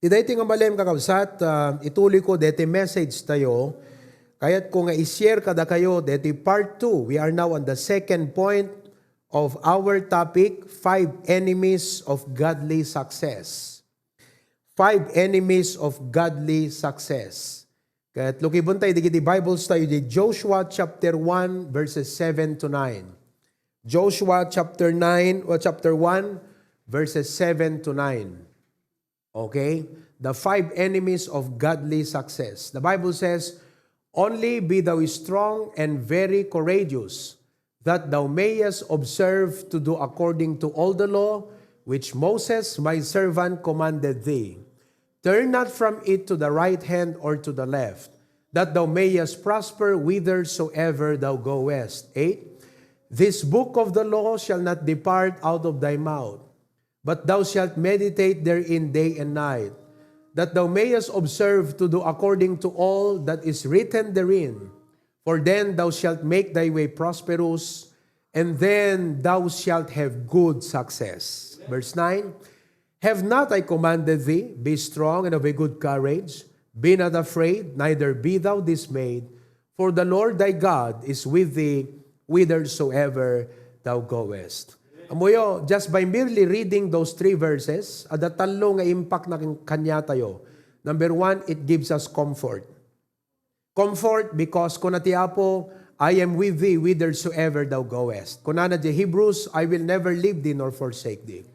Dito nga malim kakabsat, ituloy ko deti message tayo, kaya't kung i-share kada kayo, deti part 2, we are now on the second point of our topic, 5 enemies of godly success. 5 enemies of godly success. Kaya't lukibon tayo, digiti Bibles tayo, di Joshua chapter 1, verses 7 to 9. Joshua chapter 1, verses 7 to 9. Okay? The 5 enemies of godly success. The Bible says, "Only be thou strong and very courageous, that thou mayest observe to do according to all the law which Moses my servant commanded thee. Turn not from it to the right hand or to the left, that thou mayest prosper whithersoever thou goest." 8. "This book of the law shall not depart out of thy mouth, but thou shalt meditate therein day and night, that thou mayest observe to do according to all that is written therein. For then thou shalt make thy way prosperous, and then thou shalt have good success." Verse 9, "Have not I commanded thee, be strong and of a good courage, be not afraid, neither be thou dismayed, for the Lord thy God is with thee whithersoever thou goest." Amoyo, just by merely reading those 3 verses, ada talo nga impact na kanya tayo. Number 1, it gives us comfort. Comfort because kunatiapo, "I am with thee whithersoever thou goest." Kunana di Hebrews, "I will never leave thee nor forsake thee."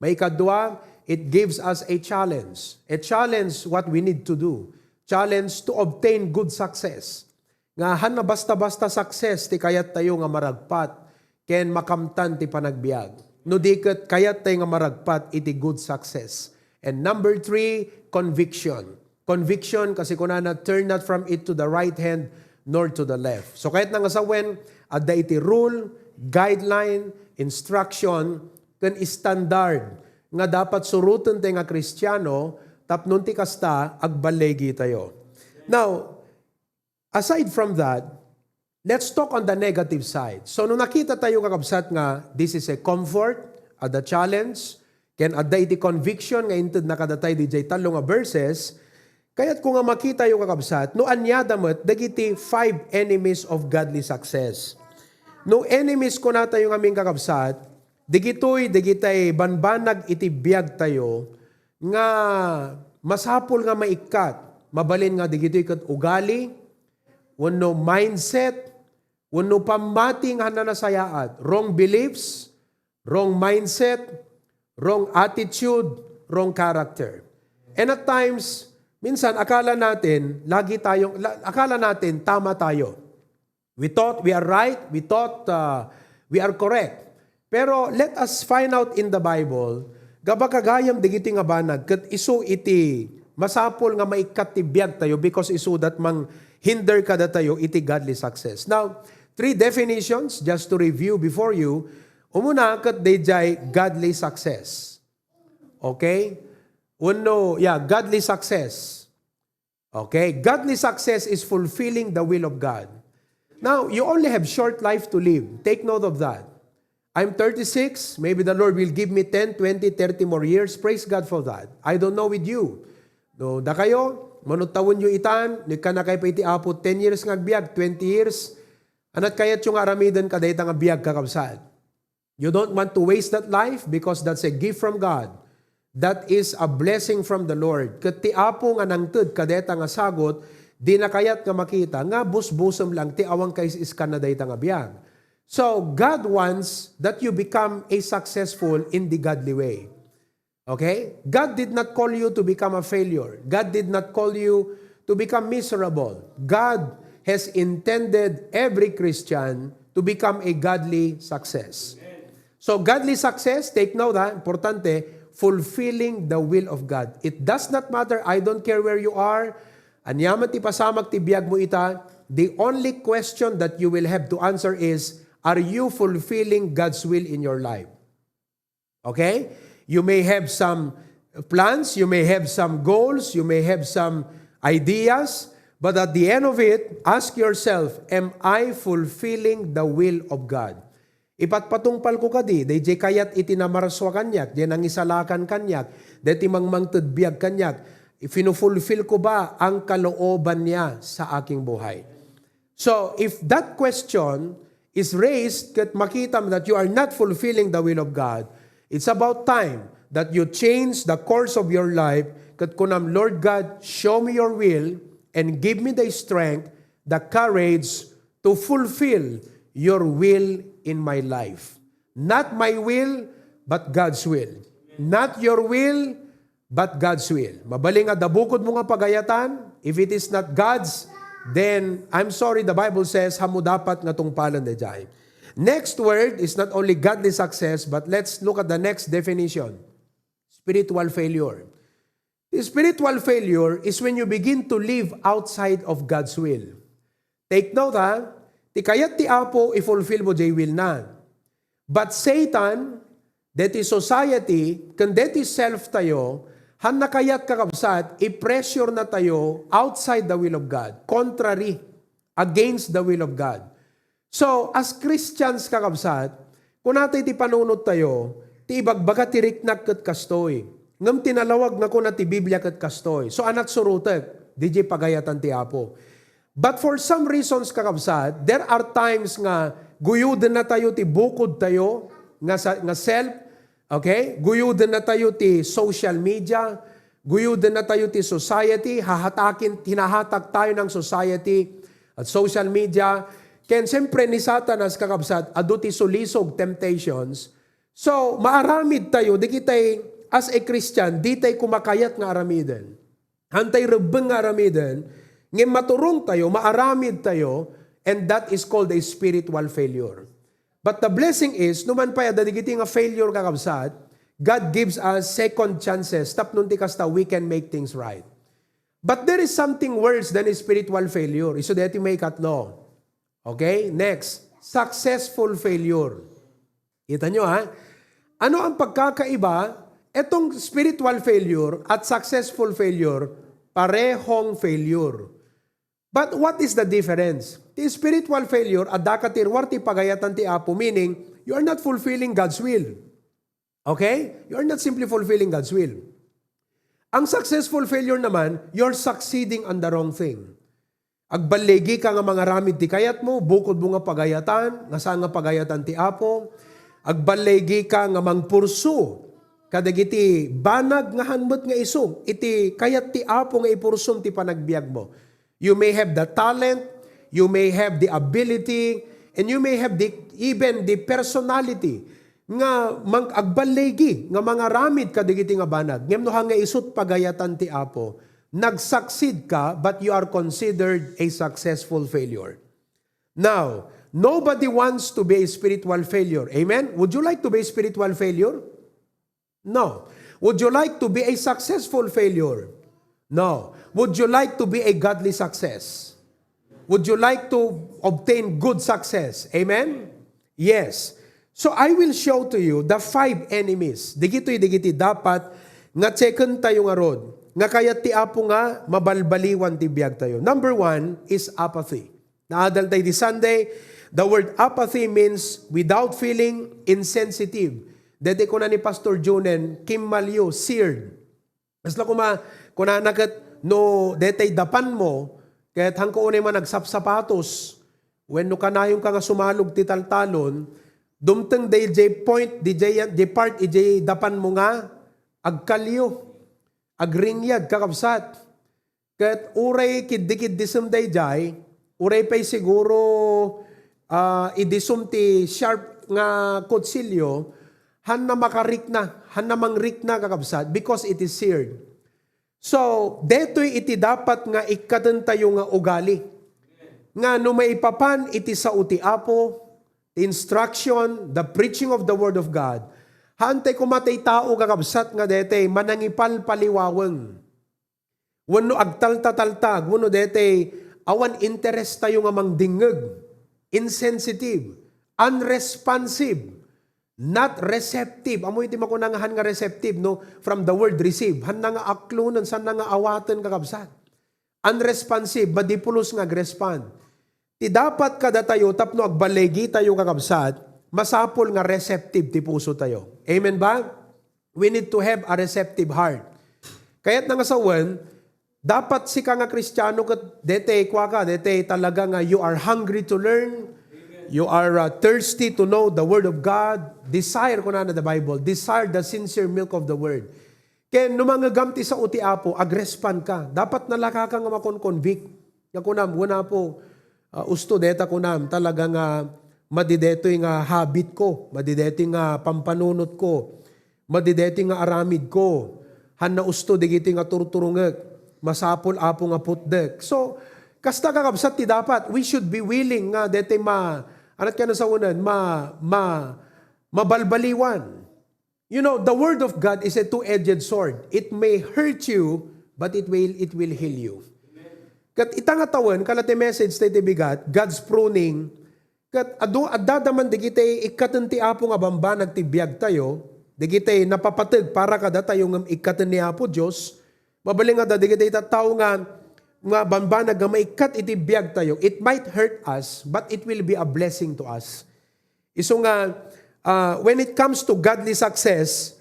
May ikadwa, it gives us a challenge. A challenge what we need to do. Challenge to obtain good success. Nga na basta-basta success, ti kayat tayo nga maragpat, ken makamtan ti panagbiag. No diket kayat tayo nga maragpat iti good success. And number 3, conviction. Conviction kasi kunana, "Turn not from it to the right hand nor to the left." So kahit nga sawen, adda iti rule, guideline, instruction, ken standard nga dapat suruton tayo nga Kristiyano, tapnon ti kasta agbalegi tayo. Now, aside from that, let's talk on the negative side. So, nung nakita tayo kakabsat nga, this is a comfort, ada challenge, ken ada iti conviction, nga inted nakadatay di jay talo nga verses, kaya't kung nga makita yung kakabsat, no anyada met, dagiti 5 enemies of godly success. No enemies ko na tayo nga aming kakabsat, digitay banbanag iti biyag tayo, nga masapol nga maikat, mabalin nga digitoy kat ugali, wano mindset, wano pamating hananasayaat, wrong beliefs, wrong mindset, wrong attitude, wrong character. And at times, minsan akala natin tama tayo. We thought we are right, we thought we are correct. Pero let us find out in the Bible, gabakagayam digiti nga banag, kat isu iti masapol nga maikat ti biyag tayo because isu dat mang hinder kada tayo iti godly success. Now, 3 definitions just to review before you. Umuna kat dayjay godly success. Okay? Godly success. Okay? Godly success is fulfilling the will of God. Now, you only have short life to live. Take note of that. I'm 36. Maybe the Lord will give me 10, 20, 30 more years. Praise God for that. I don't know with you. No, da kayo, manutawon yung itan, ni ka na kayo pa iti apo 10 years nga biag, 20 years, anat kayat yung aramidan ka dahita nga biag kakabsad. You don't want to waste that life because that's a gift from God. That is a blessing from the Lord. Kat ti apo nga nangtud kadeta nga sagot, di na kayat nga makita, nga busbusom lang, ti awang kayo is ka na dahita nga biag. So, God wants that you become a successful in the godly way. Okay? God did not call you to become a failure. God did not call you to become miserable. God has intended every Christian to become a godly success. So, godly success, take note importante, fulfilling the will of God. It does not matter, I don't care where you are, anyaman ti pasamag ti biyag mo ita, the only question that you will have to answer is, are you fulfilling God's will in your life? Okay? You may have some plans, you may have some goals, you may have some ideas, but at the end of it, ask yourself, am I fulfilling the will of God? Ipatpatungpal ko kadi, DJ kayat itinamarswa kanyak, di nangisalakan kanyak, deti mangmangtudbiag kanyak, ifinufulfill ko ba ang kalooban niya sa aking buhay? So, if that question is raised, kat makita mo that you are not fulfilling the will of God, it's about time that you change the course of your life, kat kunam, Lord God, show me your will, and give me the strength, the courage to fulfill your will in my life. Not my will, but God's will. Not your will, but God's will. Mabaling nga, dabukod mo nga pagayatan. If it is not God's, then, I'm sorry, the Bible says, hamo dapat nga tungpalan na dyan. Next word is not only godly success, but let's look at the next definition. Spiritual failure. The spiritual failure is when you begin to live outside of God's will. Take note ha, ti kayat ti Apo i-fulfill mo jay will na. But Satan, that is society, kan that is self tayo, han na kayat kakabsat, i-pressure na tayo outside the will of God, contrary, against the will of God. So, as Christians kakabsat, kung natin ti panunod tayo, ti ibagbaga ti riknak kat kastoy. Ngam tinalawag na ko na ti Biblia kat kastoy. So, anat surutek, di pagayatan ti Apo. But for some reasons kakabsat, there are times nga guyuden na tayo ti bukod tayo nga self, okay? Guyuden na tayo ti social media, guyuden na tayo ti society, hinahatak tayo ng society at social media. Ken siyempre ni Satanas kakabsat, adu ti sulisog temptations. So, maaramid tayo, di kitay as a Christian, di tayo kumakayat nga aramiden. Hantay rebeng nga aramiden, ngayon maturong tayo, maaramid tayo, and that is called a spiritual failure. But the blessing is, numan pa yada digiti nga failure kakabsat, God gives us second chances. Tap nun ti kasta, we can make things right. But there is something worse than a spiritual failure. Iso deti may katlo. Okay? Next, successful failure. Kita nyo ha? Ano ang pagkakaiba? Etong spiritual failure at successful failure, parehong failure. But what is the difference? The spiritual failure, adakatirwar ti pagayatan ti Apo, meaning, you are not fulfilling God's will. Okay? You are not simply fulfilling God's will. Ang successful failure naman, you're succeeding on the wrong thing. Agbalegi ka nga mga ramid ti kayat mo, bukod mo nga pagayatan, nga saan nga pagayatan ti Apo, agbalegi ka nga mangpursu, kadagiti banag nga hanmot nga isog, iti kayat ti Apo nga ipursum ti panagbiag mo. You may have the talent, you may have the ability, and you may have even the personality nga agbalegi nga mga ramid kadagiti nga banag. Ngem no nga isut pagayatan ti Apo, nag-succeed ka but you are considered a successful failure. Now, nobody wants to be a spiritual failure. Amen? Would you like to be a spiritual failure? No. Would you like to be a successful failure? No. Would you like to be a godly success? Would you like to obtain good success? Amen? Yes. So I will show to you the 5 enemies. Digiti dapat nga checken tayo nga rod. Nga kayat ti Apo nga mabalbaliwan ti biag tayo. Number 1 is apathy. Naadal tayo di Sunday, the word apathy means without feeling, insensitive. Dede ko na ni Pastor Junen, Kim Malyo, seared. Asla kuna nakat no detay dapan mo, kahit hangko unay man nagsapsapatos, when no kanayong ka nga sumalog ti taltalon, dumteng DJ point, DJ part, DJ dapan mo nga, agkalyo, agringyad, kakabsat. Kahit uray kid-dikid disum day jay, uray pa'y siguro idisum ti sharp nga kutsilyo, han na makarik na, han na mangrik na kakabsat, because it is seared. So, deto'y iti dapat nga ikatan tayo nga ugali. Nga no maipapan iti sa uti Apo, the instruction, the preaching of the Word of God, hantay kumatay tao kakabsat nga dete, manangipal paliwaweng. Wano agtaltataltag, wano dete, awan interest tayo nga mangdingeg, insensitive, unresponsive, not receptive. Amoy iti makunangahan nga receptive, no? From the word receive. Han na nga aklunan, san na nga awaten kakabsat. Unresponsive, madipulos nga agrespond. Ti dapat kada tayo, tapno agbalegi tayo kakabsat, masapol nga receptive ti puso tayo. Amen ba? We need to have a receptive heart. Kaya't nga sawan, dapat si ka nga Kristiyano kat dete kwa ka, dete talaga nga you are hungry to learn, you are thirsty to know the Word of God, desire ko na the Bible, desire the sincere milk of the Word. Kaya numangagamti sa uti apo, agrespan ka. Dapat nalaka ka nga makon-convict. Nga kunam, wala po, usto deta kunam, talaga nga madideto yung habit ko, madideto yung pampanunot ko, madideto yung aramid ko, han na usto, digiti nga turturungag, masapol apo nga putdek. So, kasta kakabsat ti dapat, we should be willing nga dete anat ka na sa unan, mabalbaliwan. You know, the Word of God is a two-edged sword. It may hurt you, but it will heal you. Kat itangatawan, kalate message tayo bigat, God's pruning, kat adadaman digite ikatanti apo nga bamba nagtibiyag tayo, digite napapatag para kada tayo ng ikatan ni Apo Diyos, mabaling nga digite tao nga bamba nagamaikat itibiyag tayo, it might hurt us, but it will be a blessing to us. Iso nga, when it comes to godly success,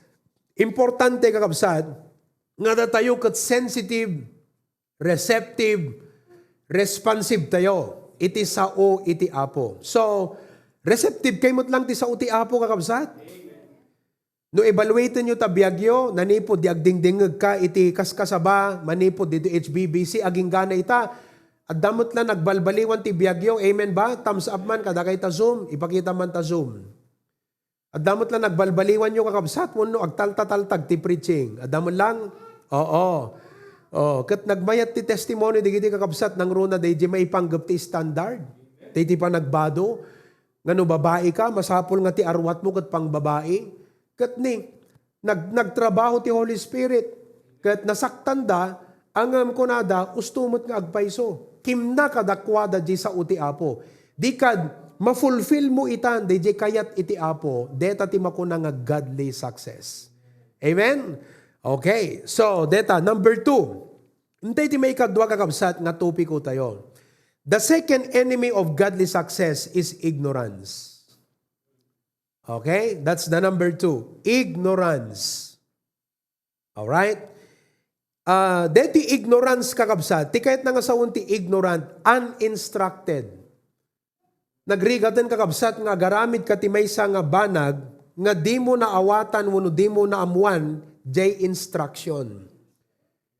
importante kakabsat, nga da tayo kat sensitive, receptive, responsive tayo. Iti sao, iti apo. So, receptive kayo lang ti sao, iti apo kakabsat. No evaluate nyo tabiyagyo, nanipod di agdingdingag ka, iti kaskasaba, manipod dito HBBC, aging gana ita, at damot lang nagbalbaliwan ti biyagyo, amen ba? Thumbs up man, kada kay ta Zoom, ipakita man ta Zoom. At damot lang nagbalbaliwan nyo kakabsat, no, agtaltataltag ti preaching. At damot lang, oo. Kat nagmayat ti testimony, di kiti kakabsat, nang runa, di may panggap ti standard. Di pa nagbado. Ngano babae ka, masapol nga ti arwat mo kat pang babae. Kat ni, nagtrabaho ti Holy Spirit. Kat nasaktanda, angam ko nada, ustumot nga agpaiso. Kimna kadakwada di sa uti apo. Di kad, ma-fulfill mo itan, di kayat iti apo, deta ti makuna nga godly success. Amen? Okay, so deta, number 2. Hintay ti may kadwa kakabsat nga topiko tayo. The second enemy of godly success is ignorance. Okay, that's the number 2. Ignorance. Alright? Deti ignorance kakabsat, ti kahit nga sa unti ignorant, uninstructed. Nagrigatan kakabsat nga garamid katimaysa nga banag nga di mo naawatan wano di mo naamuan jay instruction.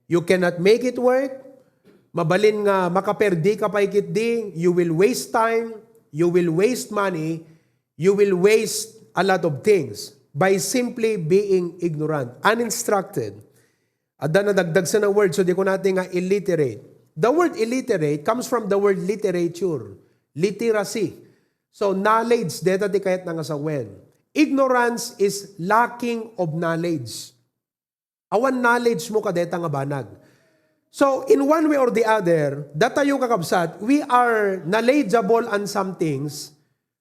You cannot make it work. Mabalin nga makaperdi ka pa ikit di. You will waste time. You will waste money. You will waste a lot of things by simply being ignorant, uninstructed. At nadagdag sa na word, so di ko natin nga illiterate. The word illiterate comes from the word literature. Literacy. So, knowledge, deta di kahit nga sa when. Ignorance is lacking of knowledge. Awan knowledge mo kadeta nga banag. So, in one way or the other, datayo kakabsat, we are knowledgeable on some things,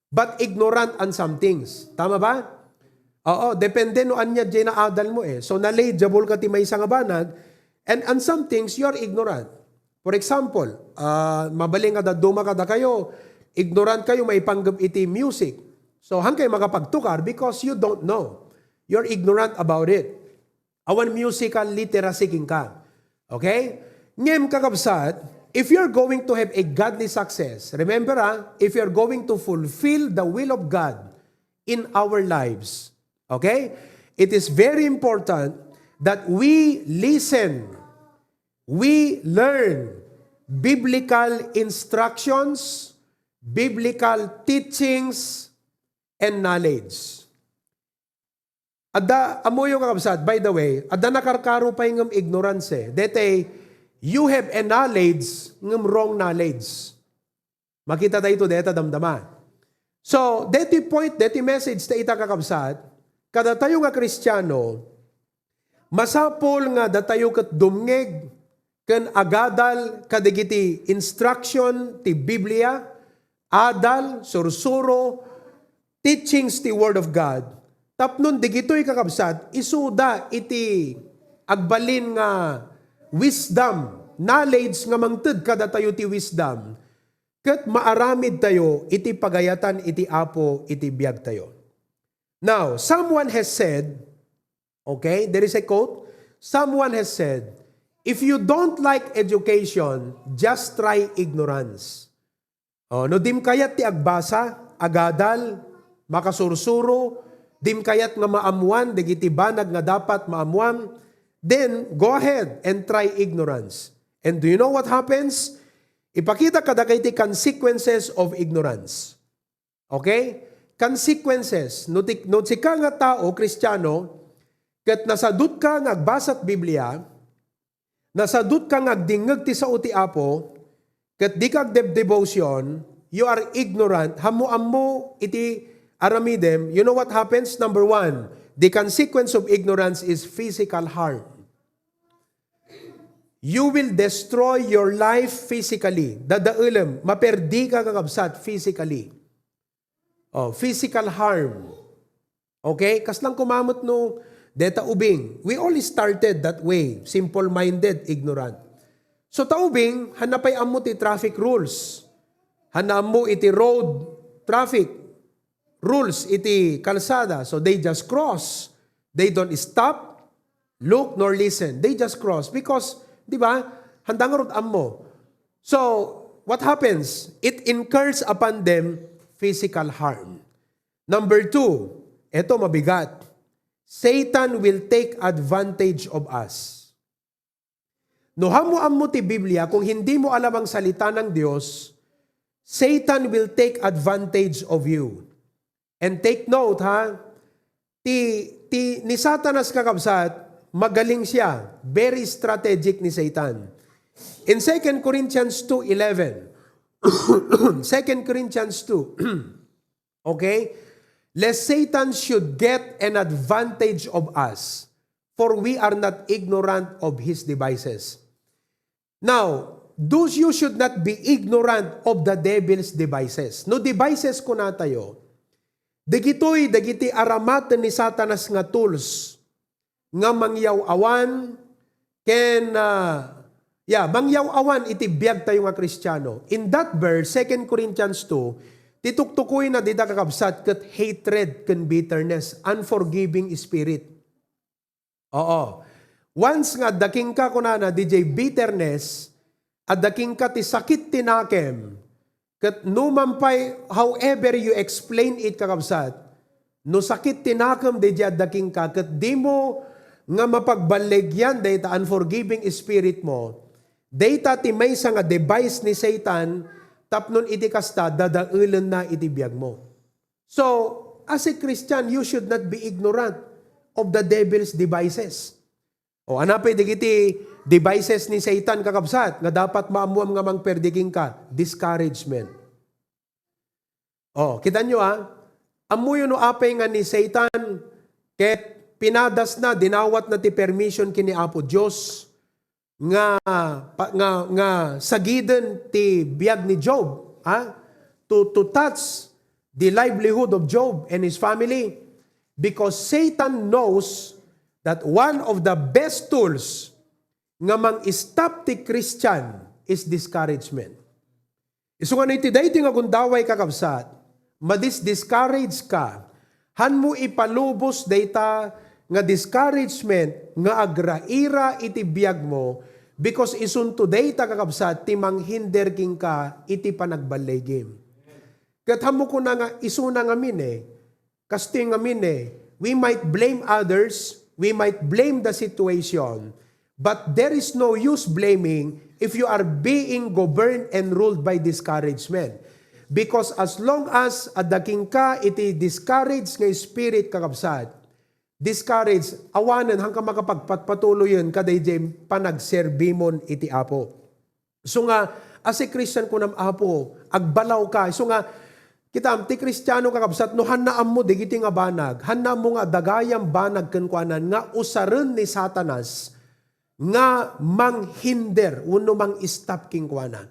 but ignorant on some things. Tama ba? Oo, depende no anya dyan na adal mo eh. So, knowledgeable ka ti may nga banag, and on some things, you are ignorant. For example, mabaling nga duma kada kayo, ignorant kayo, may panggap iti music. So, hang kayo makapagtukar because you don't know. You're ignorant about it. Awan musical literacy king ka. Okay? Ngem kakabsat, if you're going to have a godly success, remember if you're going to fulfill the will of God in our lives, okay? It is very important that we listen, we learn biblical instructions, biblical teachings, and knowledge. Ada, amo yung kakabsat, by the way, ada nakarkaro pa yung ignorance eh. Dete, you have a knowledge ng wrong knowledge. Makita tayo ito, deta damdama. So, deti point, deti message ta ita kakabsat, kada tayo nga Kristiyano, masapol nga datayo kat dumngeg, kan agadal kadigiti instruction ti Biblia, adal, sursuro, teachings ti Word of God, tapnon digito'y kakabsat, isuda iti agbalin nga wisdom, knowledge nga mangted kada tayo ti wisdom. ket maaramid tayo, iti pagayatan, iti apo, iti biyag tayo. Now, someone has said, okay, there is a quote, someone has said, if you don't like education, just try ignorance. No, dim kayat ti agbasa, agadal, makasursuro, dim kayat nga maamuan, digiti banag nga dapat maamuan, then go ahead and try ignorance. And do you know what happens? Ipakita kada kay ti consequences of ignorance. Okay? Consequences. No si ka nga tao, Kristiyano, ket nasadut ka nga agbasat Biblia, nasadut ka nga agdingeg ti sao ti Apo, ket di ka devotion, you are ignorant, hamu-ammo iti aramidem, you know what happens? Number 1, the consequence of ignorance is physical harm. You will destroy your life physically. Dadaulam, maperdi ka kakabsat physically. Physical harm. Okay? Kaslang kumamot no deta ubing. We all started that way. Simple-minded, ignorant. So taubing, hanapay amo ti traffic rules. Hanam mo iti road traffic rules, iti kalsada. So they just cross. They don't stop, look, nor listen. They just cross. Because, di ba, handang road amo. So, what happens? It incurs upon them physical harm. Number 2, eto mabigat. Satan will take advantage of us. No hamuam mo ti Biblia, kung hindi mo alam ang salita ng Diyos, Satan will take advantage of you. And take note ha, ni Satanas kakabsat, magaling siya. Very strategic ni Satan. In 2 Corinthians 2:11, 2 Corinthians 2. Okay? Lest Satan should get an advantage of us, for we are not ignorant of his devices. Now, those you should not be ignorant of the devil's devices. No devices ko na tayo, dagiti aramatan ni Satanas nga tools, nga mangyaw awan, mangyaw awan iti biyag tayo nga Kristiyano. In that verse, 2 Corinthians 2, tituktukoy na dida kakabsat ket hatred ken bitterness, unforgiving spirit. Oo. Once nga daking ka kunana DJ bitterness, at daking ka ti sakit tinakem, ket numampay however you explain it kakabsat, no sakit tinakem DJ at daking ka, ket di mo nga mapagbalegyan data unforgiving spirit mo, data ti maysa nga device ni Satan, tapnon iti kasta, dadaulan na iti biyag mo. So, as a Christian, you should not be ignorant of the devil's devices. O, anapay digiti devices ni Satan kakabsat, nga dapat maamuam nga mangperdiging ka, discouragement. O, kita nyo amuyo no apay nga ni Satan, ket pinadas na, dinawat na ti permission kini Apo Diyos, nga sagiden ti biag ni Job, to touch the livelihood of Job and his family, because Satan knows that one of the best tools nga mang-stop ti Christian is discouragement. Isu nga iti dayti nga gundaway kakabsat, madis-discourage ka, han mo ipalubos data nga discouragement nga agraira iti biag mo, because isun today ta kakabsat ti manghinder king ka iti panagbalegim. Ket hamo ko na nga isuna ngamin casting ngamin we might blame others, we might blame the situation, but there is no use blaming if you are being governed and ruled by discouragement. Because as long as adaking ka iti discouraged nga spirit kakabsat, discourage, awanan hanggang makapagpatuloy yun kaday jem panagserbimon iti Apo. So nga, as a Christian ko ng Apo, agbalaw ka. So nga, kita ti Kristiyano kakabsat, no hanaam mo digiti nga banag, hanaam mo nga dagayang banag kenkwanan nga usaren ni Satanas nga manghinder, uno mang stop kinkwanan.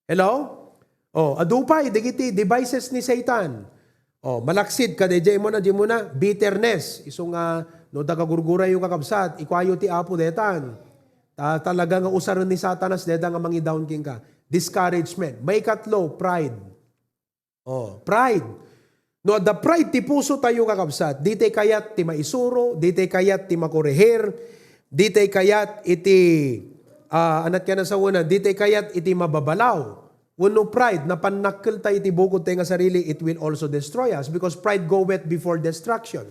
Hello? Adupay, digiti devices ni Satan. Malaksid ka, di mo na, bitterness. Iso nga, no, dagagurgura yung kakabsat, ikwayo ti Apo detan. Talaga nga usaran ni Satanas, deda nga mangidown king ka. discouragement. May katlo, pride. Pride. No, the pride ti puso tayo kakabsat. Di tay kayat ti maisuro, di tay kayat ti makorehir, di tay kayat iti anat ka na sa una, di tay kayat iti mababalaw. Wano pride, na panakil tayo iti bukod tayo nga sarili, it will also destroy us because pride goeth before destruction.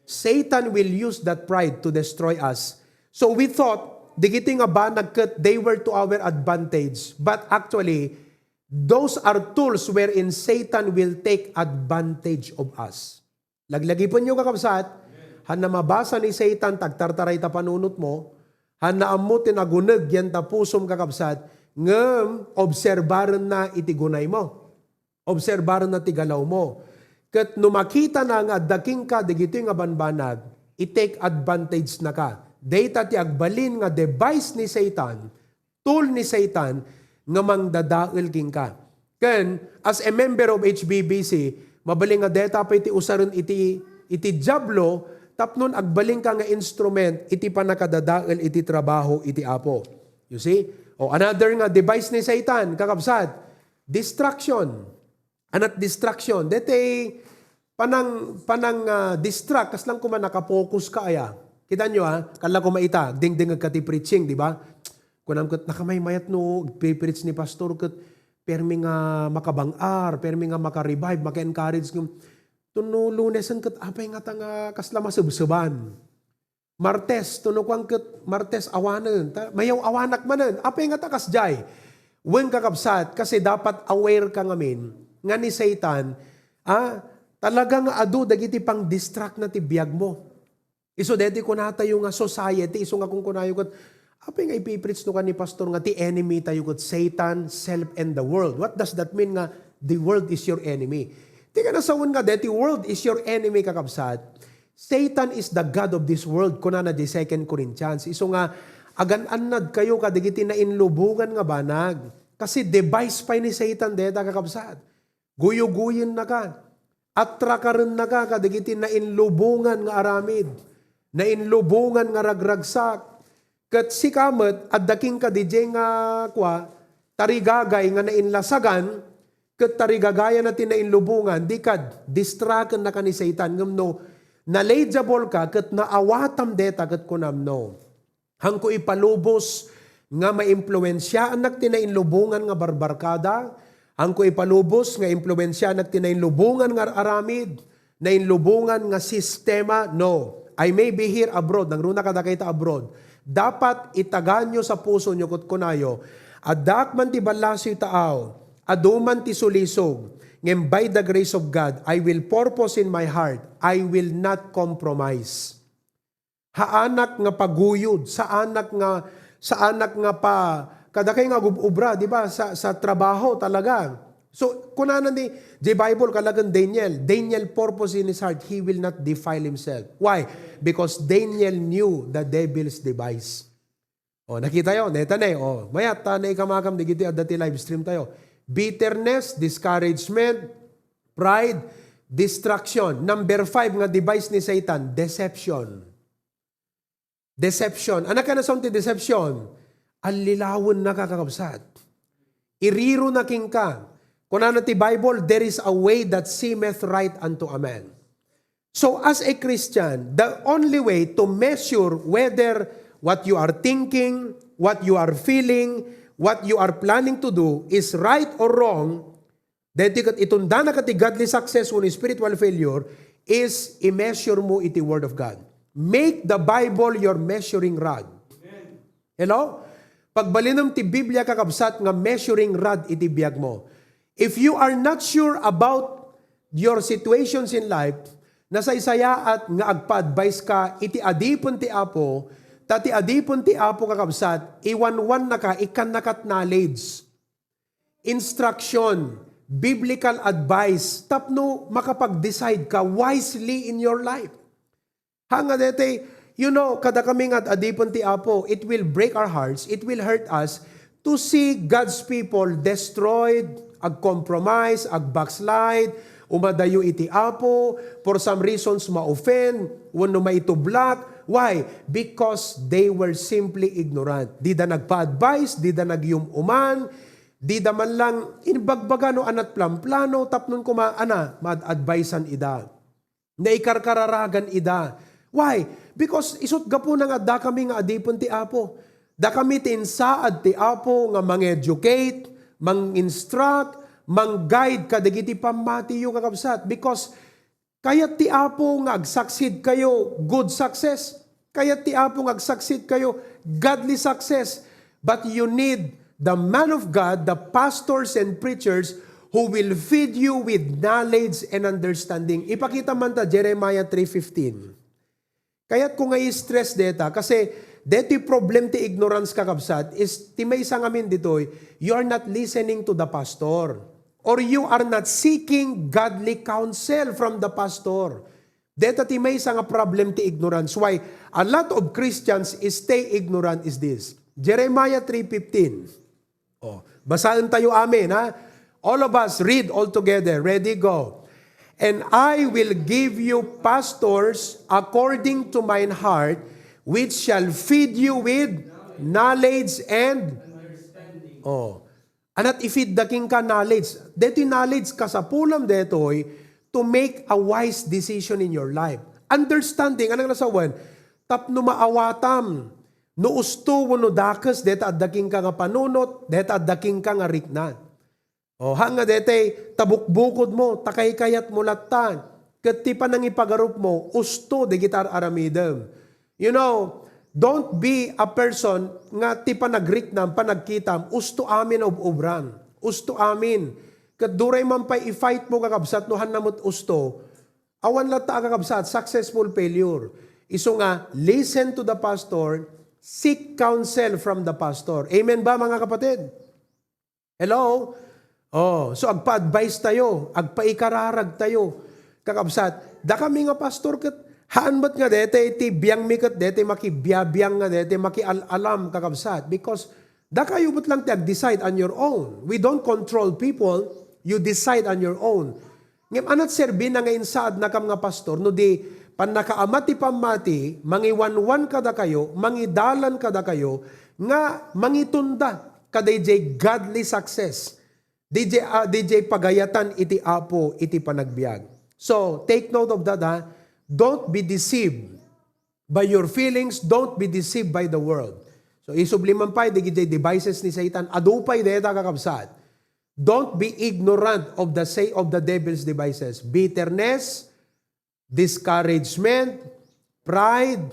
Satan will use that pride to destroy us. So we thought, digiti nga ba nagkat they were to our advantage. But actually, those are tools wherein Satan will take advantage of us. Laglagi po nyo kakabsat, han na mabasa ni Satan, tagtartaray ta panunot mo, han na ammo tinagunag yan ta pusom kakabsat, ngem obserbaran na iti gunay mo. Obserbaran na ti galaw mo. Kat numakita na nga daking ka, digito nga banbanag, i-take advantage na ka. Data ti agbalin nga device ni Satan, tool ni Satan, nga mangdadael king ka. Ken, as a member of HBBC, mabaling nga data pa iti usaron iti jablo, tapnon agbaling ka nga instrument, iti panakadadael iti trabaho iti apo. You see? Another nga device ni Satan, kakabsat, distraction. Anat distraction. Dete, panang distract, kas lang kuman nakapokus ka aya. Kita nyo kala ko maita, ding-ding agkati preaching, di ba? Kunam kat nakamay mayat no, preach ni pastor kat, permi nga makabangar, permi nga makarevive, maka-encourage. Tuno lunesan kat, apay nga tanga kasla masubsuban. Martes, tunukwang kat, Martes awanan, mayaw awanak manan, apay nga takas jay. Wen kakabsat, kasi dapat aware ka ngamin, nga ni Satan, talagang adu, dagiti pang distract na ti biyag mo. Iso deti ko na tayo nga society, iso nga kung kunayo kat, apay nga ipipreach no ka ni pastor nga ti enemy tayo kat Satan, self, and the world. What does that mean nga the world is your enemy? Di ka nasawon nga deti world is your enemy kakabsat. Satan is the God of this world, kuna na di 2 Corinthians. Iso nga, agan-anad kayo kadigiti na inlubungan nga banag. Kasi device pa ni Satan deta kakabsat. Guyo-guyin na ka. Atra ka rin na ka kadigiti na inlubungan nga aramid. Na inlubungan nga ragragsak. Kat si kamet, at daking ka DJ nga tarigagay nga nainlasagan, kat tarigagaya natin na inlubungan, di kad, distrakan na ka ni Satan. Ngamno, knowledgeable ka, kat naawatam deta, kat kunamno. Hangko ipalubos nga maimpluensyaan nak tinainlubungan nga barbarkada, hangko ipalubos nga impluensyaan nak tinainlubungan nga aramid, na inlubungan nga sistema, no. I may be here abroad, nang runa kada kita abroad. Dapat itaganyo sa puso nyo kat kunayo, adak man ti balasyo taaw, aduman ti sulisog, ngem by the grace of God, I will purpose in my heart, I will not compromise. Haanak nga paguyod, sa anak nga pa, kada kay nga gububra, di ba, sa trabaho talaga. So, kunanan ni Bible kalagan Daniel purpose in his heart, he will not defile himself. Why? Because Daniel knew the devil's device. Nakita yun, neta na mayat, na ikamakam, digiti at dati live stream tayo. Bitterness, discouragement, pride, distraction. Number 5 nga device ni Satan, deception. Deception. Anak ka na sa deception? Alilawon na kakakabsat. Iriro na king ka. Kung ano ti Bible, there is a way that seemeth right unto a man. So as a Christian, the only way to measure whether what you are thinking, what you are feeling, what you are planning to do is right or wrong, dahil itunda na kati godly success o spiritual failure, is i-measure mo iti Word of God. Make the Bible your measuring rod. Amen. Hello? Pagbalinam ti Biblia kakabsat nga measuring rod iti biyag mo. If you are not sure about your situations in life, nasaysaya at nga agpa-advise ka, iti adipon ti Apo, tati adipon ti Apo kakabsat, iwan-wan na ka, ikan nakat knowledge, instruction, biblical advice, tapno makapag-decide ka wisely in your life. Hanga dete, kada kami nga adipon ti Apo, it will break our hearts, it will hurt us to see God's people destroyed, ag-compromise, ag-backslide, umadayo iti Apo, for some reasons ma-offend, wano maitublat. Why? Because they were simply ignorant. Di da nagpa-advise, di da nagyumuman, Di daman lang inbagbaga no anat plano tapnon kuma mad-advisean ida. Na ikarkararagan ida. Why? Because isot gapo na nga da kami nga adipon ti Apo. Da kami ti insaad ti Apo nga mang-educate, mang-instruct, mang-guide kadagiti pamati yung kakabsat. Because kaya ti Apo nga ag-succeed kayo, good success. Kaya ti Apo nga ag-succeed kayo, godly success. But you need the man of God, the pastors and preachers who will feed you with knowledge and understanding. Ipakita man ta Jeremiah 3:15. Kaya't kung ngay stress deta, kasi deti problem ti ignorance kakabsat is ti may isang amin ditoy, you are not listening to the pastor. Or you are not seeking godly counsel from the pastor. Deta ti may isang problem ti ignorance. Why? A lot of Christians stay ignorant is this. Jeremiah 3:15. Basahin tayo amin ha. All of us read all together. Ready, go. And I will give you pastors according to mine heart, which shall feed you with knowledge and understanding. Anat ifeed the king ka knowledge. Dito knowledge kasapulam detoy to make a wise decision in your life. Understanding, anong nasawan? Tapno maawatam. No usto no dakas, deta at daking ka nga panunot, deta at daking ka nga rikna. Hanga dete, tabukbukod mo, takay kayat mo latan. Kati pa nang ipagarup mo, usto de gitar aramidem. You know, don't be a person nga ti panagriknam, panagkitam, usto amin of obran. Usto amin. Kat duray man pa i-fight mo kakabsat, nuhan namot usto, awan lata kakabsat, successful failure. Iso nga, listen to the pastor, seek counsel from the pastor. Amen ba mga kapatid? Hello? So agpa-advise tayo, agpa-ikararag tayo. Kakabsat, da kami nga pastor kat, haan ba't nga dete, iti biyang mikat dete, makibiyabiyang nga dete, makialam kakabsat. Because, da kayo ba't lang decide on your own. We don't control people, you decide on your own. Ngayon, anat serbi na ngayon saad na kam nga pastor, no di, panakaamati pamati, mangiwanwan kada kayo, mangidalan kada kayo, nga mangitunda kada DJ godly success. DJ pagayatan iti Apo, iti panagbiag. So, take note of that ha. Don't be deceived by your feelings. Don't be deceived by the world. So, isubliman pa, DJ devices ni Satan, adupay deta kakabsat. Don't be ignorant of the devil's devices. Bitterness, discouragement, pride,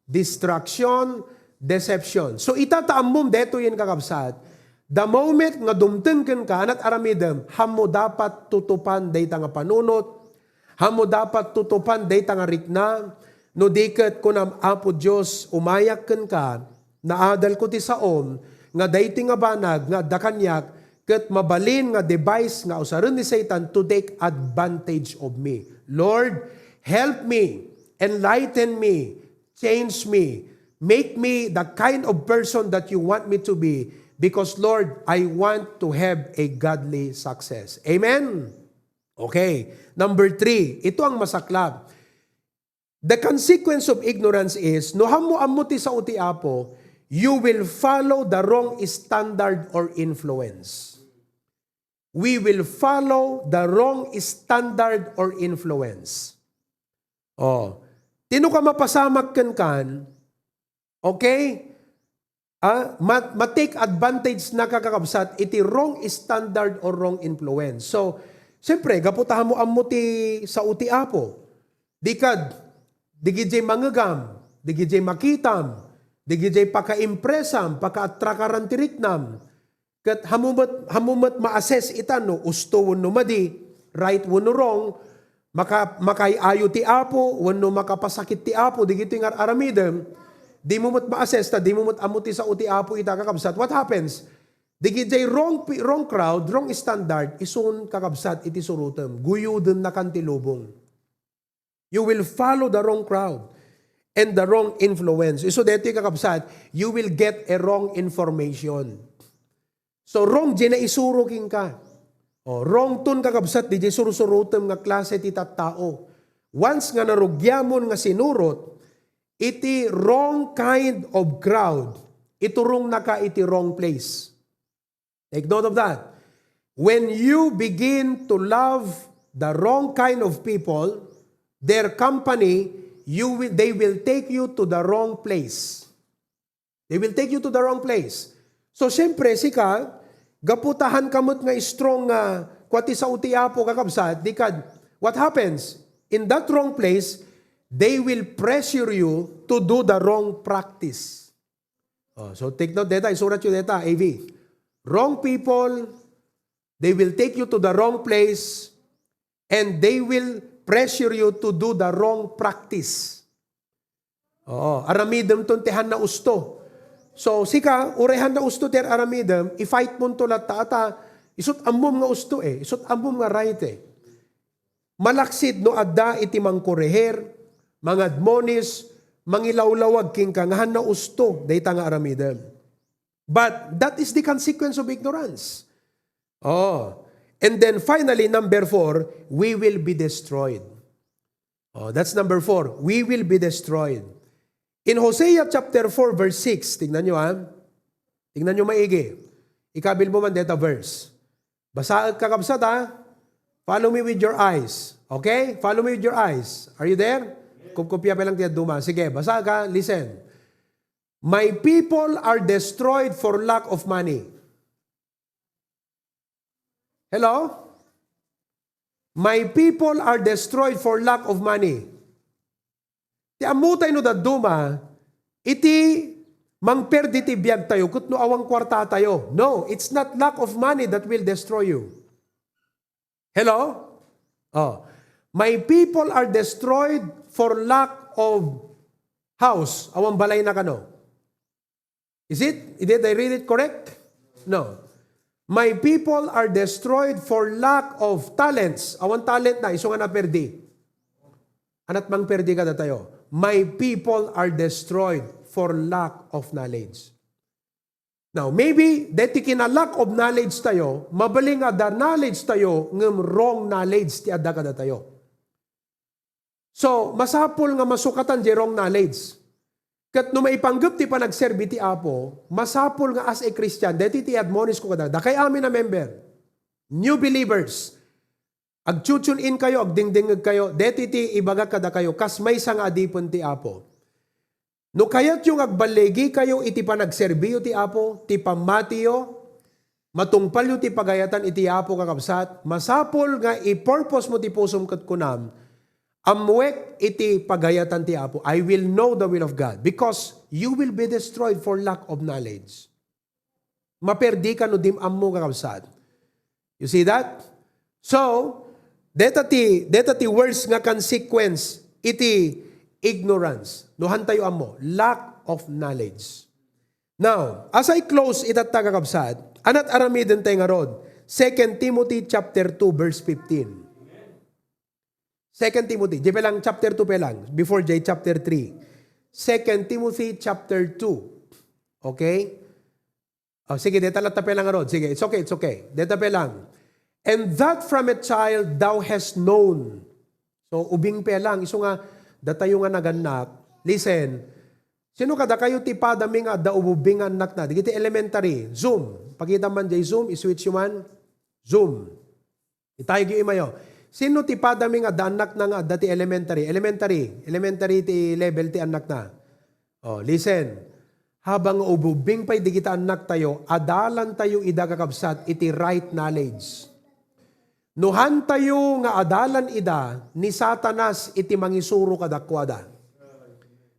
distraction, deception. So itataamom deto yan kakabsat. The moment nga dumtengken ka anat aramidem, hamo dapat tutupan dayta nga panunot, hamo dapat tutupan dayta nga rikna, no diket kunam Apo Dios umayak ken ka, naadal ko ti saom, nga dayti nga banag, nga dakanyak, ket mabalin nga device nga usaron ni Satan to take advantage of me. Lord, help me, enlighten me, change me, make me the kind of person that you want me to be, because Lord, I want to have a godly success. Amen? Okay. Number 3, ito ang masaklap. The consequence of ignorance is, no hamu ti sa uti Apo, you will follow the wrong standard or influence. We will follow the wrong standard or influence. Tino ka mapasamak kan, okay? Matake advantage na kakakabsat, iti wrong standard or wrong influence. So, siyempre, gaputahan mo amuti sa uti Apo. Dikad, digijay mangagam, digijay makitam, digijay paka-impresam, paka-atrakaran tiriknam, kat hamumat ma-assess itan, no, usto no madi, right no wrong, makayayo ti Apo, wano makapasakit ti Apo, digito yung aramidem, di mo ma-assess ta, di mo amuti sa uti Apo ita kakabsat. What happens? Digijay wrong crowd, wrong standard, isun kakabsat iti surutem, guyuden na kantilubong. You will follow the wrong crowd and the wrong influence. So dito kakabsat, you will get a wrong information. So wrong di na isuruking ka. Wrong tun kakabsat, di surusurutem nga klase ti tattao. Once nga narugyamon nga sinurot, iti wrong kind of crowd, iturong naka iti wrong place. Take note of that. When you begin to love the wrong kind of people, their company, they will take you to the wrong place. They will take you to the wrong place. So, siyempre, sika, gaputahan kamot nga strong kwati sa utiapo kakabsat, what happens? In that wrong place, they will pressure you to do the wrong practice. So, take note data, isurat yung data, AV. Wrong people, they will take you to the wrong place, and they will pressure you to do the wrong practice. Aramidem tuntihan na usto. So, sika, urehan na usto ter aramidem, i-fight mo to ata, isut ambom nga usto isut ambom nga right Malaksid no adda iti mangkoreher, mangadmonis, mangilawlawag king kangahan na usto, dayta nga aramidem. But that is the consequence of ignorance. And then finally, number 4, we will be destroyed. That's number 4. We will be destroyed. In Hosea chapter 4 verse 6, tingnan nyo tingnan nyo maigi. Ikabil mo man deta verse. Basa kakabsat Follow me with your eyes. Okay? Follow me with your eyes. Are you there? Kupkopya pa lang tiyan duma. Sige, basa ka, listen. My people are destroyed for lack of money. Hello? My people are destroyed for lack of money. Ti amutay no daduma, iti mangperdi ti biyag tayo, kutno awang kwarta tayo. No, it's not lack of money that will destroy you. Hello? My people are destroyed for lack of house. Awang balay na kano. Did I read it correct? No. My people are destroyed for lack of talents. Awan talent na, iso nga na perdi. Anat mang perdi ka na tayo. My people are destroyed for lack of knowledge. Now, maybe, deti kina lack of knowledge tayo, mabaling ada knowledge tayo, ngem wrong knowledge ti adda kada tayo. So, masapol nga masukatan di wrong knowledge. Kat no maipanggap ti panagserbi ti Apo, masapol nga as a Christian, deti ti admonish ko kada, kay amin na member, new believers, agchuchun in kayo, agdingdingag kayo, deti ti ibaga kada kayo, kas may sang adipon ti Apo. No kayat yung agbalegi kayo iti panagserbiyo ti Apo, ti pamatiyo, matungpal yung ti pagayatan iti Apo kakabsat, masapol nga i-purpose mo ti pusom kat kunam, amwek iti pagayatan ti Apo. I will know the will of God because you will be destroyed for lack of knowledge. Maperdi ka no dim ammo kakabsat. You see that? So, deta ti words nga consequence iti ignorance. Nuhan tayo amo. Lack of knowledge. Now, as I close itat tagakabsat, anat aramiden tayo nga rod. 2 Timothy chapter 2 verse 15. 2 Timothy, di lang chapter 2 pa lang, before J chapter 3. 2 Timothy chapter 2. Okay? Sige, deta lang tapay lang rod. Sige, it's okay. Deta pa lang. And that from a child thou hast known. So, ubing pa lang. Iso nga, datayo nga naganak. Listen, sino kada kayo tipadami nga da ububing anak na? Digiti elementary, Zoom. Pakita man jay Zoom, iswitch yung man, Zoom. Itayo yung imayo. Sino tipadami nga da anak na nga dati elementary? Elementary ti level ti anak na. Listen. Habang ububing pa'y digita anak tayo, adalan tayo idagakabsat iti right knowledge. Nuhan tayo nga adalan ida ni Satanas iti mangisuro kadakwada.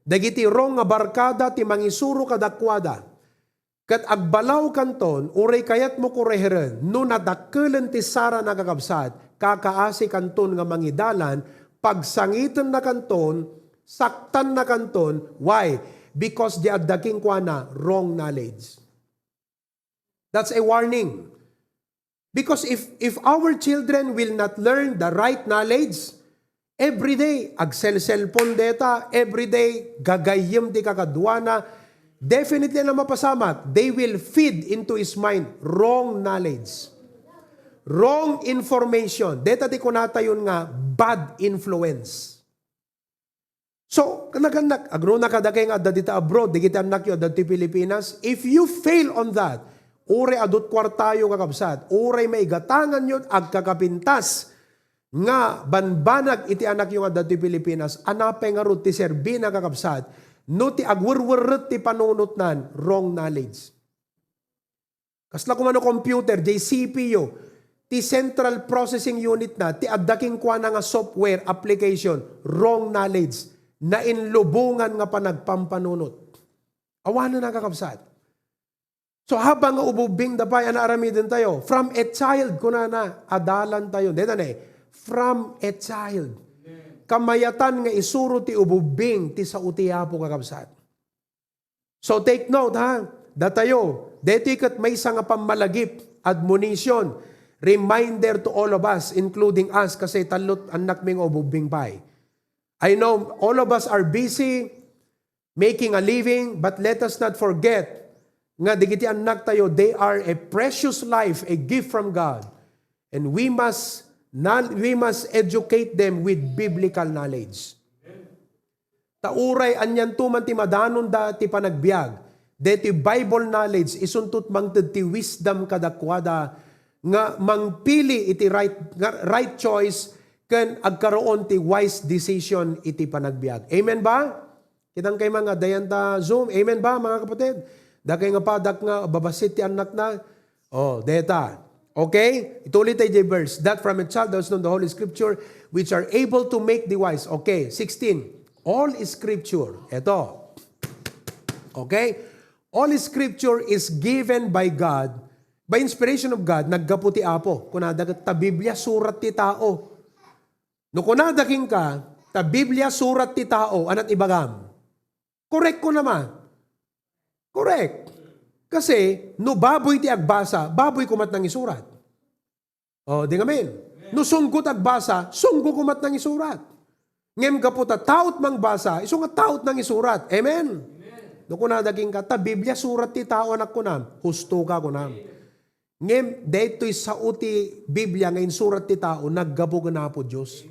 Dagiti wrong nga barkada ti mangisuro kadakwada. Kat agbalaw kanton, uray kayat mo kureheren, no nadakkelan ti Sara nagakabsat, kakaasi kanton nga mangidalan, pagsangitan na kanton, saktan na kanton. Why? Because di addaking kwa na wrong knowledge. That's a warning. Because if our children will not learn the right knowledge, every day, cellphone data, every day, gagayim di kakadwana, definitely na mapasamak, they will feed into his mind wrong knowledge. Wrong information. Data di kunata yun nga, bad influence. So, agro na kadakay nga dita abroad, di kita anak yun, dati Pilipinas, if you fail on that, Uray adot kwartayo kakabsat. Uray may gatangan yun ag kakapintas. Nga banbanag iti anak yung adad ti Pilipinas. Anapay nga ro ti serbina kakabsat. No ti agwurwurrut ti panunot wrong knowledge. Kasla kumano computer, CPU, ti central processing unit na, ti addaking kwa na nga software application, wrong knowledge, na inlubungan nga panagpampanunot. Awanan na kakabsat. So habang ububing dapay anaramidin tayo, from a child kuna na, adalan tayo. Dito na from a child. Kamayatan nga isuro ti ububing ti sa utiapo kakabsat. So take note ha, datayo, detikat may nga pamalagip, admonition, reminder to all of us, including us, kasi talot anak ming ububing pay. I know all of us are busy making a living, but let us not forget nga digiti anak tayo, they are a precious life, a gift from God. And we must educate them with biblical knowledge. Tauray anyan tuman ti madanon da ti panagbiag. Deti Bible knowledge isuntut mangted ti wisdom kadakwada nga mangpili iti right choice ken agkaroon ti wise decision iti panagbiag. Amen ba? Kitang kay mga dayanta Zoom. Amen ba mga kapatid? Dakay nga padak nga babasit ti anak na. Oh, deta. Okay? Ituloy tayo yung verse. That from a child those know the Holy Scripture which are able to make the wise. Okay, 16. All is Scripture. Ito. Okay? All Scripture is given by God, by inspiration of God, naggapu ti Apo. Kunada ta Biblia, surat ti tao. No kunada king ka, ta Biblia, surat ti tao, anat ibagam. Correct ko naman. Correct. Kasi, no baboy ti agbasa, baboy kumat nang isurat. O, di ngamin. No sunggot agbasa, sunggo kumat nang isurat. Ngem kaputa, taot mang basa, iso nga taot nang isurat. Amen? No kunadaging ka, ta Biblia surat ti tao anak kunam, husto ka kunam. Ngem, deto'y sa uti Biblia ngayon surat ti tao, naggabugan na po Diyos.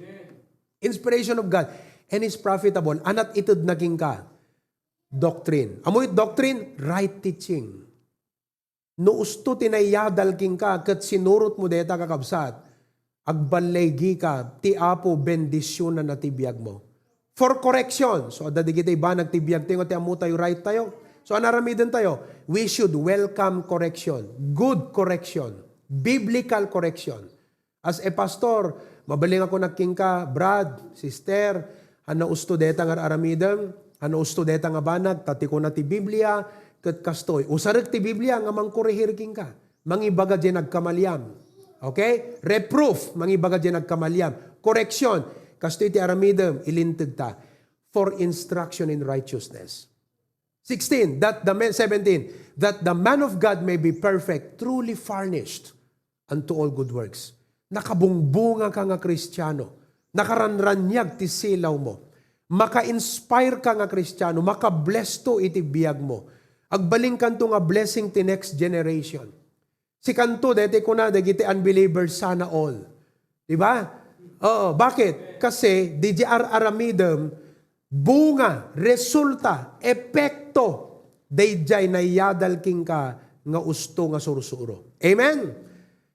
Inspiration of God. And is profitable. Anat itod naging ka. Doctrine. Amoy doctrine, right teaching. No usto tinayadal king ka, kat sinurot mo deta kakabsat, agbalegi ka, ti apo bendisyon na natibiyag mo. For correction. So, dadigitay ba nagtibiyag tayo, ti amu tayo, right tayo? So, anaramidin tayo. We should welcome correction. Good correction. Biblical correction. As a pastor, mabaling ako nagking ka, Brad, sister, ano usto deta nga aramidin, ano usto deta nga banag, tati ko na ti Biblia, kat kastoy. Usarag ti Biblia, nga mangkurihirking ka. Mangibaga dyan nagkamalyam. Okay? Reproof, mangibaga dyan nagkamalyam. Correction. Kastoy ti aramidem, ilintid ta. For instruction in righteousness. 17, that the man of God may be perfect, truly furnished unto all good works. Nakabungbunga ka nga Kristiyano. Nakaranranyag ti silaw mo. Maka-inspire ka nga Kristiyano. Maka-bless to iti biyag mo. Agbaling kanto nga blessing ti next generation. Si kanto, dete ko na, dagiti unbelievers sana all. Diba? Oo, bakit? Kasi DJR aramidem, bunga, resulta, epekto, dayjay na yadal king ka nga usto nga sursuro. Amen?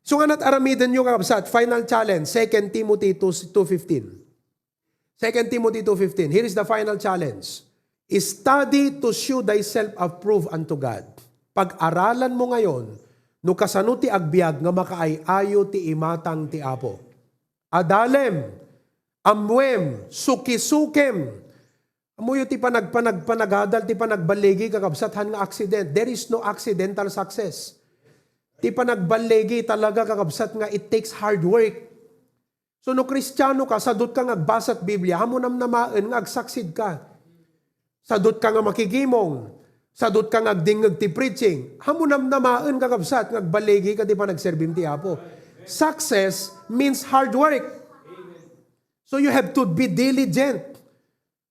So nga nat aramiden nyo kakabsat, final challenge, 2 Timothy 2:15. 2 Timothy 2:15, here is the final challenge. Study to show thyself approved unto God. Pag-aralan mo ngayon, no kasano ti agbiag nga makaayayo ti imatang ti Apo. Adalem, amwem, suki-sukem. Amuyo ti panagpanagpadal, ti panagbalegi kakabsathan nga accident. There is no accidental success. Ti panagbalegi talaga kakabsat nga it takes hard work. So no Kristiyano ka, sadot ka nga agbasat Biblia, hamunam namaan nga agsaksid ka. Sadot ka nga makigimong, sadot ka nga agdingag ti preaching, hamunam namaan kakabsat nga agbalegi ka ti panagserbim ti Apo. Success means hard work. So you have to be diligent.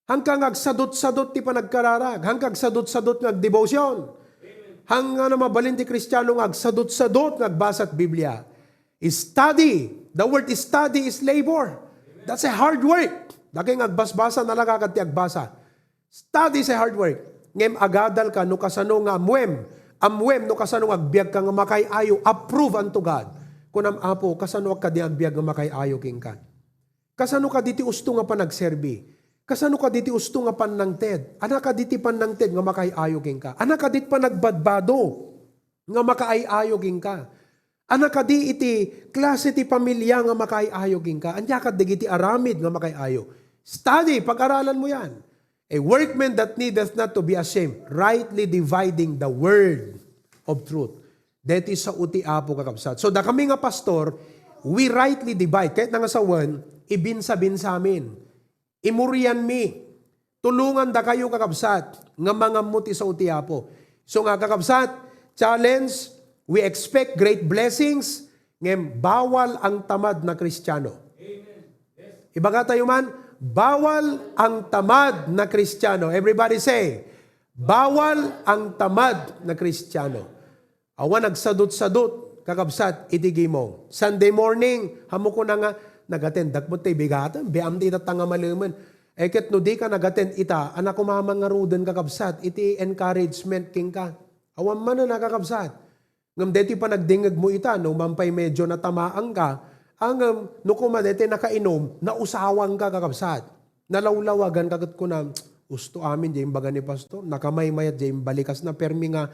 Hanggang agsadot-sadot ti panagkararag. Hanggang agsadot-sadot ng devotion. Hanggang na mabalin ti Kristiyano ng agsadot-sadot ng agbasat Biblia. Study. The word study is labor. That's a hard work. Daking agbasbasa na lagagad ti agbasa. Study is a hard work. Ngem agadal ka no kasano nga muem. Amwem no kasano agbiag ka nga makay-ayo, approve unto God. Kunam apo, kasano ka di agbiag nga makay-ayo king ka. Kasano ka diti usto nga panagserbi. Kasano ka diti usto nga panangted. Anak ka diti panangted nga makay-ayo king ka. Anak ka dit panagbadbado nga makay-ayo king ka. Anak ka di iti klase ti pamilya nga makay-ayo king ka. Anya ka digiti aramid nga makay-ayo. Study, pag-aralan mo yan. A workman that needeth not to be ashamed, rightly dividing the word of truth. That is sa uti apo kakabsat. So da kami nga pastor, we rightly divide. Kahit nga sa one, ibinsa-binsa amin. Imurian mi. Tulungan da kayo kakabsat, nga mga muti sa uti apo. So nga kakabsat, challenge, we expect great blessings, ngem bawal ang tamad na Kristiyano. Ibaga tayo man, bawal ang tamad na Kristiyano. Everybody say, bawal ang tamad na Kristiyano. Awan nagsadot-sadot, kakabsat, itigi mo. Sunday morning, hamo ko na nga, nag-attend, dagmot tayo bigatan, biam di itatanga maliman. Eket no di ka nag-attend ita, anak ko mamangarudan kakabsat, iti encouragement king ka. Awan man na nakakabsat. Ngam deti pa nagdingag mo ita, no mampay medyo natamaan ka, ang no kumadete nakainom, nausawang ka kakabsat. Nalawlawagan kagat ko na, gusto amin, jayong baga ni pastor, nakamay-mayat, jayong balikas na, permi nga,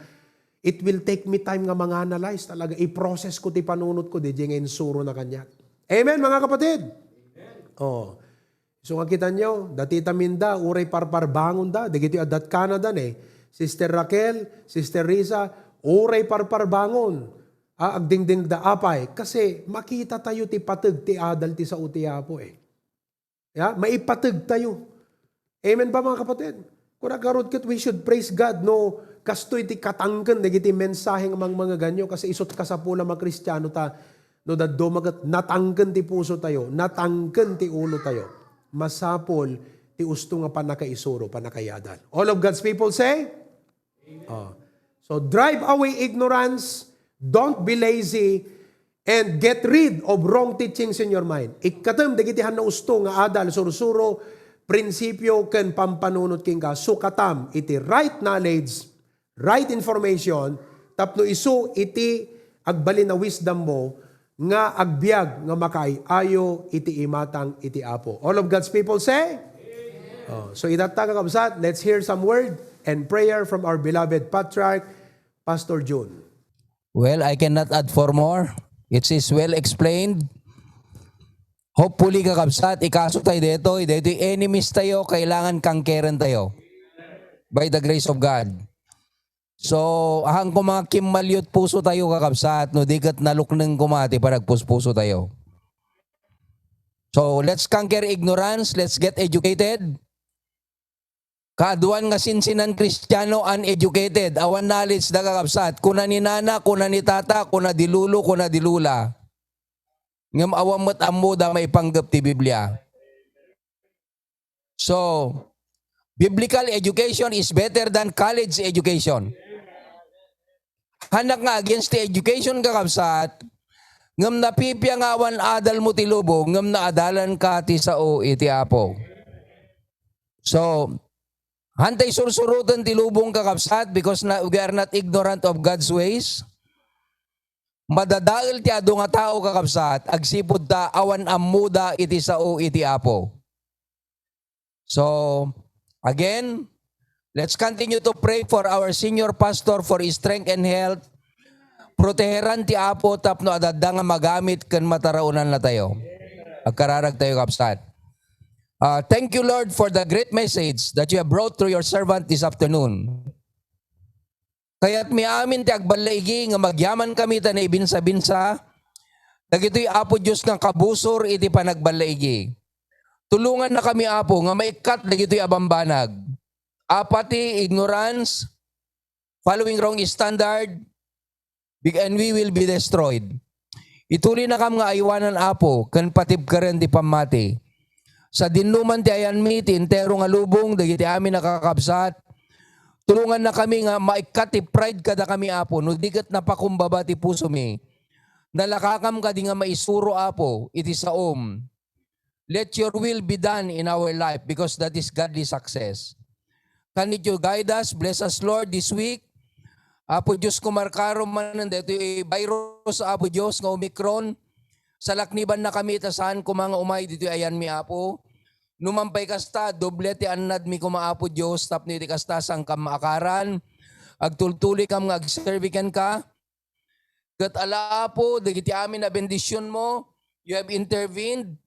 it will take me time nga mga analyze talaga, i-process ko, ti panunot ko, di jayong insuro na kanya. Amen, mga kapatid? Amen. Oh. So nga kita nyo, dati taminda, uray parparbangon da, digiti adat Canada Sister Raquel, Sister Risa, uray parparbangon. Agdingding da apay. Kasi makita tayo ti patag ti adal ti sa utiapo Yeah? Maipatag tayo. Amen ba mga kapatid? Kung nagkarod kat, we should praise God. No, kastoy ti katangkan, nagiti mensaheng mga ganyo, kasi isot ka sa pula mga Kristiyano ta, no daddo magat natangken ti puso tayo, natangken ti ulo tayo. Masapol ti usto nga panakaisuro, panakayadan. All of God's people say? So drive away ignorance, don't be lazy, and get rid of wrong teachings in your mind. Ikatem dagitihan na usto nga adal sursuro prinsipyo ken pampanunot king ka sukatam iti right knowledge, right information tapno isu iti agbalin na wisdom mo nga agbiag nga makaayo iti imatang iti apo. All of God's people say? So itatag kabsat, let's hear some word and prayer from our beloved Patriarch, Pastor June. Well, I cannot add for more. It is well explained. Hopefully kakabsat, ikaso tayo dito enemies tayo, kailangan kangkeren tayo. By the grace of God. So, ahang ko mga kimalyot puso tayo kakabsat, no dikat nalukneng kumati para puso tayo. So, let's conquer ignorance, let's get educated. Kaaduan nga sinsinan Kristiyano uneducated, awan knowledge da kakabsat, kuna ni nana, kuna ni tata, kuna di lulo, kuna di lula. Ngam awamot ammo da may panggap ti Biblia. So, biblical education is better than college education. Hanak nga against the education kakabsat, ngam napipya nga awan adal mo ti lubo, ngam naadalan ka ti sao iti apo. So, hantay sursurutan ti lubong kakabsat because we are not ignorant of God's ways. Madadail ti ado nga tao kakabsat, agsipod ta awan amuda iti sao iti apo. So, again, let's continue to pray for our senior pastor for his strength and health. Proteheran ti apo tapno adada nga magamit ken mataraunan na tayo. Agkararag tayo kapsat. Thank you, Lord, for the great message that you have brought through your servant this afternoon. Kaya't mi amin ti agbalaigi nga magyaman kami ta na ibinsa-binsa. Dagitoy apo Dios nga kabusor iti panagbalaigi. Tulungan na kami apo nga maikat dagitoy abambanag. Apati ignorance, following wrong standard, and we will be destroyed. Ituli na kam nga aywanan apo kan patib karen ti pamati. Sa dinluman ti ayan mi ti entero nga lubong dagiti amin nakakabsat. Tulungan na kami nga maikat ti pride kada kami apo no diket napakumbaba ti puso mi. Nalakakam kadi nga maisuro apo iti saom. Let your will be done in our life because that is godly success. Can you guide us, bless us Lord this week Apo Diyos kumarkaro man dito virus Apo Diyos nga Omicron. Sa lakniban na kami tasahan ko mga umay dito ayan mi Apo. Numampay kasta doblete anad mi kumaapo Diyos tapno iti kasta sang kamaakaran. Agtultuli kam nga agservikan ka. Kat ala Apo dagiti amin na bendisyon mo. You have intervened.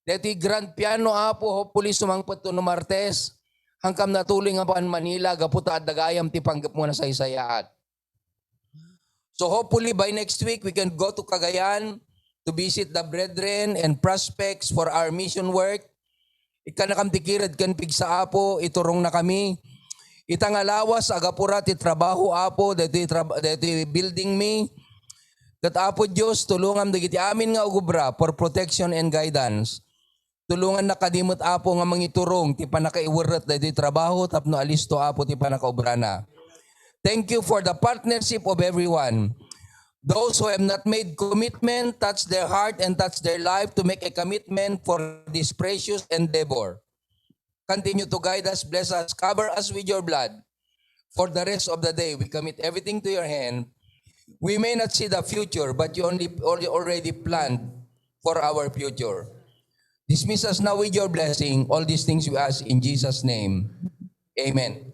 Dito grand piano Apo hopefully sumangpot to no Martes. Hangkam natuloy nga paan Manila gaputa at dagayam ti panggap mo na sa isayaat. So hopefully by next week, we can go to Cagayan to visit the brethren and prospects for our mission work. Ikanakam tikirad kan pig sa Apo, iturong na kami. Itangalawas, agapura ti trabaho Apo, dati building me. Kat Apo Diyos, tulungan dagiti amin nga ugubra for protection and guidance. Tulungan na kadimot Apo nga mangiturong, ti panakaiwarat dati trabaho, tapno alisto Apo ti panakaubra na. Thank you for the partnership of everyone. Those who have not made commitment, touch their heart and touch their life to make a commitment for this precious endeavor. Continue to guide us, bless us, cover us with your blood. For the rest of the day, we commit everything to your hand. We may not see the future, but you already planned for our future. Dismiss us now with your blessing. All these things we ask in Jesus' name. Amen.